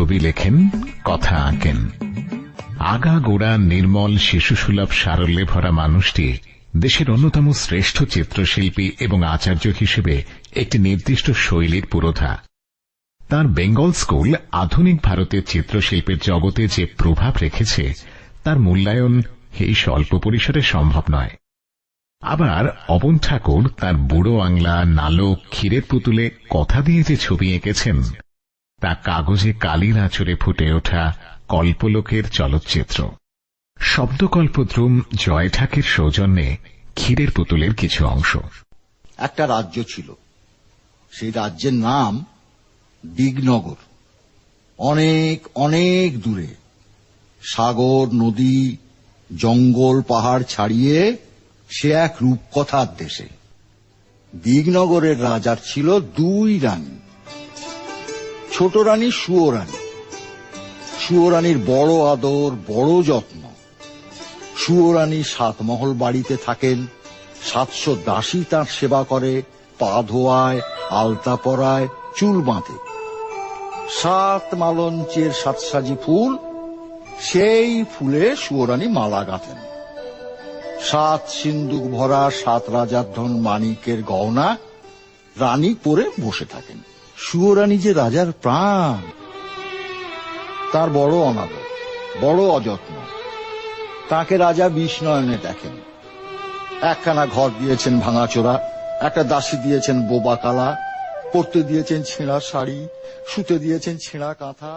ছবি লেখেন, কথা আঁকেন। আগাগোড়া নির্মল শিশুসুলভ সারল্যে ভরা মানুষটি দেশের অন্যতম শ্রেষ্ঠ চিত্রশিল্পী এবং আচার্য হিসেবে একটি নির্দিষ্ট শৈলীর পুরোধা। তার বেঙ্গল স্কুল আধুনিক ভারতের চিত্রশিল্পের জগতে যে প্রভাব রেখেছে তার মূল্যায়ন এই স্বল্প পরিসরে সম্ভব নয়। আবার অবন ঠাকুর তার বুড়ো আংলা, নালক, ক্ষীরের পুতুলে কথা দিয়ে যে ছবি এঁকেছেন তা কাগজে কালির আঁচড়ে ফুটে ওঠা কল্পলোকের চলচ্চিত্র। শব্দকল্পদ্রুম জয় ঠাকের সৌজন্যে ক্ষীরের পুতুলের কিছু অংশ। একটা রাজ্য ছিল, সেই রাজ্যের নাম দিগনগর। অনেক অনেক দূরে, সাগর, নদী, জঙ্গল, পাহাড় ছাড়িয়ে সে এক রূপকথার দেশে। দিগনগরের রাজার ছিল দুই রানী। ছোট রানী সুয়োরানী। সুয়োরানীর বড় আদর, বড় যত্ন। সুয়োরানী 7 মহল বাড়িতে থাকেন। 700 দাসী তাঁর সেবা করে, পা ধোয়ায়, আলতা পরায়, চুল বাঁধে। 7 মালঞ্চের 7 সাজি ফুল, সেই ফুলে সুয়োরানী মালা গাঁথেন। 7 সিন্দুক ভরা 7 রাজার ধন মানিকের গহনা রানী পরে বসে থাকেন। সুয়োরানী যে রাজার প্রাণ, তার বড় অনাদর, বড় অযত্ন। তাকে রাজা বিষ্ণয়নে দেখেন। একখানা ঘর দিয়েছেন ভাঙাচোরা, একটা দাসী দিয়েছেন বোবা কালা, পরতে দিয়েছেন ছেঁড়া শাড়ি, শুতে দিয়েছেন ছেঁড়া কাঁথা।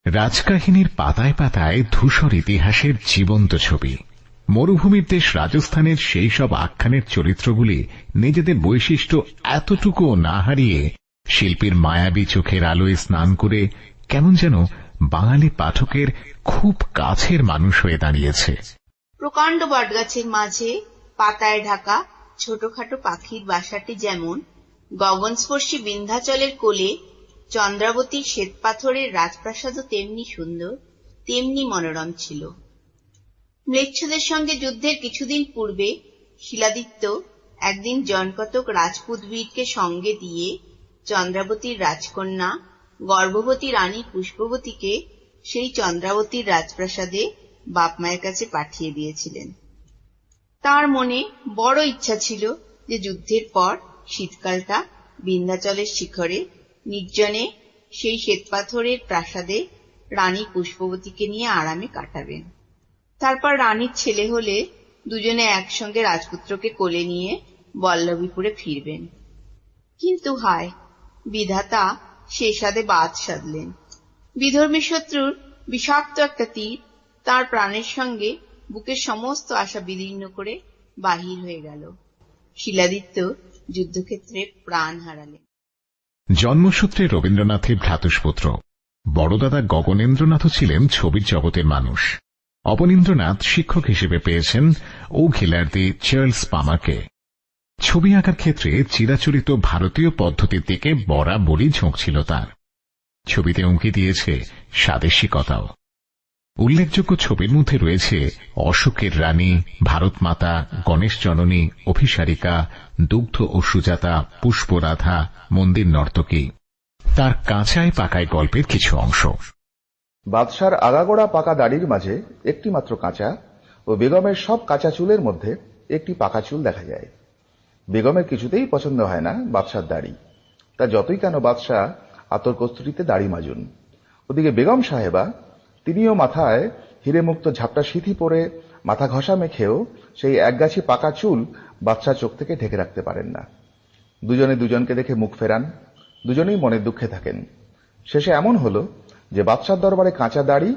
রাজকাহিনীর পাতায় পাতায় ধূসর ইতিহাসের জীবন্ত ছবি। মরুভূমির দেশ রাজস্থানের সেই সব আখ্যানের চরিত্রগুলি নিজেদের বৈশিষ্ট্য এতটুকুও না হারিয়ে শিল্পীর মায়াবী চোখের আলোয় স্নান করে কেমন যেন বাঙালি পাঠকের খুব কাছের মানুষ হয়ে দাঁড়িয়েছে। প্রকাণ্ড বটগাছের মাঝে পাতায় ঢাকা ছোটখাটো পাখির বাসাটি যেমন, গগনস্পর্শী বিন্ধ্যাচলের কোলে চন্দ্রাবতীর শ্বেতপাথরের রাজপ্রাসাদও তেমনি সুন্দর, তেমনি মনোরম ছিল। ম্লেচ্ছদের সঙ্গে যুদ্ধের কিছুদিন পূর্বে শিলাদিত্য একদিন জনকতক রাজপুত বীরকে সঙ্গে দিয়ে চন্দ্রাবতীর রাজকন্যা গর্ভবতী রানী পুষ্পবতীকে সেই চন্দ্রাবতীর রাজপ্রাসাদে বাপ মায়ের কাছে পাঠিয়ে দিয়েছিলেন। তার মনে বড় ইচ্ছা ছিল যে যুদ্ধের পর শীতকালটা বিন্ধ্যাচলের শিখরে নির্জনে সেই শ্বেতপাথরের প্রাসাদে রানী পুষ্পবতীকে নিয়ে আরামে কাটাবেন। তারপর রানীর ছেলে হলে দুজনে একসঙ্গে রাজপুত্রকে কোলে নিয়ে বল্লভীপুরে ফিরবেন। কিন্তু হায়, বিধাতা সে সাধে বাদ সাধলেন। বিধর্মী শত্রুর বিষাক্ত একটা তীর তার প্রাণের সঙ্গে বুকের সমস্ত আশা বিদীর্ণ করে বাহির হয়ে গেল। শিলাদিত্য যুদ্ধক্ষেত্রে প্রাণ হারালেন। জন্মসূত্রে রবীন্দ্রনাথের ভ্রাতুষ্পুত্র। বড়দাদা গগনেন্দ্রনাথও ছিলেন ছবির জগতের মানুষ। অবনীন্দ্রনাথ শিক্ষক হিসেবে পেয়েছেন ঔখিলার্দি চার্লস পামারকে। ছবি আঁকার ক্ষেত্রে চিরাচরিত ভারতীয় পদ্ধতির দিকে বরাবরই ঝোঁক ছিল তার। ছবিতে উঁকি দিয়েছে স্বাদেশিকতাও। উল্লেখযোগ্য ছবির মধ্যে রয়েছে অশোকের রানী, ভারত মাতা, গণেশ জননী, অভিসারিকা, দুগ্ধ ও সুজাতা, পুষ্পরাধা, মন্দির নর্তকী। তার কাঁচায় পাকায় গল্পের কিছু অংশ। বাদশার আগাগোড়া পাকা দাড়ির মাঝে একটি মাত্র কাঁচা ও বেগমের সব কাঁচা চুলের মধ্যে একটি পাকা চুল দেখা যায়। বেগমের কিছুতেই পছন্দ হয় না বাদশার দাড়ি। তা যতই কেন বাদশাহ আতর কস্তুরীতে দাড়ি মাজুন। ওদিকে বেগম সাহেবা, তিনিও মাথায় হিরেমুক্ত ঝাপটা সিথি পরে মাথা ঘষা মেখেও সেই একগাছি পাকা চুল বাদশাহ চোখ থেকে ঢেকে রাখতে পারেন না। দুজনে দুজনকে দেখে মুখ ফেরান, দুজনেই মনের দুঃখে থাকেন। শেষে এমন হলো যে বাদশার দরবারে কাঁচা দাড়ি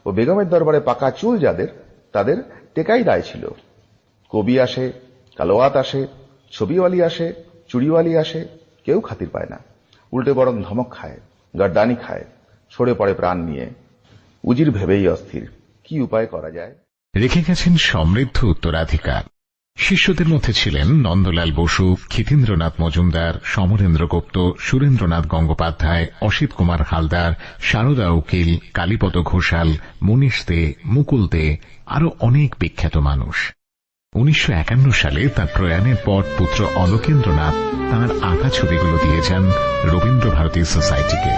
ও বেগমের দরবারে পাকা চুল যাদের, তাদের টেকাই দায় ছিল। কবি আসে, কালোয়াত আসে, ছবিওয়ালি আসে, চুড়িওয়ালি আসে, কেউ খাতির পায় না। উল্টে বরং ধমক খায়, গার্দানি খায়, সরে পড়ে প্রাণ নিয়ে। উজির ভেবেই অস্থির, কি উপায় করা যায়। রেখে গেছেন সমৃদ্ধ উত্তরাধিকার। শিষ্যদের মধ্যে ছিলেন নন্দলাল বসু, ক্ষিতীন্দ্রনাথ মজুমদার, সমরেন্দ্র গুপ্ত, সুরেন্দ্রনাথ গঙ্গোপাধ্যায়, অসিত কুমার হালদার, শারদা উকিল, কালীপদ ঘোষাল, মনীষ দে, মুকুল দে, আরো অনেক বিখ্যাত মানুষ। 1951 সালে তার প্রয়াণের পর পুত্র অলোকেন্দ্রনাথ তাঁর আঁকা ছবিগুলো দিয়ে যান রবীন্দ্র ভারতী সোসাইটিকে।